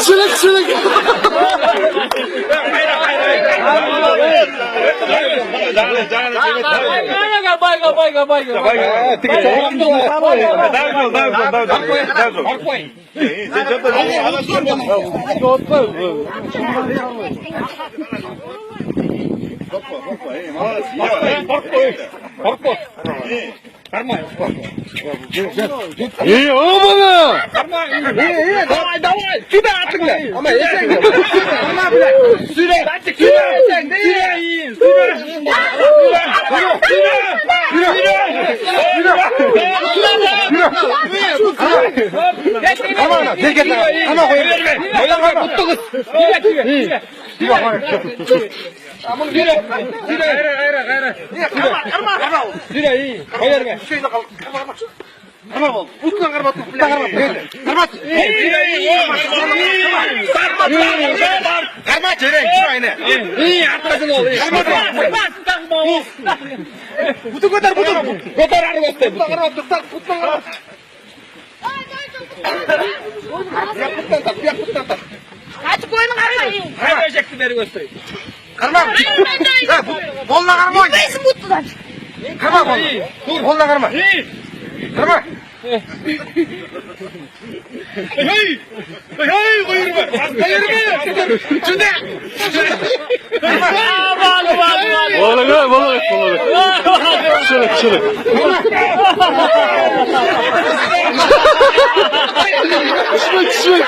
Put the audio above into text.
Çılık. İyi olmadı. Давай, сюда отыграй. Ama yesen de. Ama bile. Süre. Sen değil. Tamam, dikkat et. Tamam koy. Oylar mutlu kız. Süre iyi. Koyar be. Karma oldu. Utkan karma tut. Karma. Karma çeyrek. Şurayı İyi atlasın oğlum. Karma. Butu kadar butu. Kadar arı göster. Butu karma tut. Utkan karma. Yapıttan tak. Kaç koyun karmayı. Hayır verecekleri göster. Karma. Bolla karma. Neyse mutlular. Karma bolla. Dur. Bolla karma. Karma. Hey, koyur be. Koyur be. Şurada. Balık. Çılık. Çılık.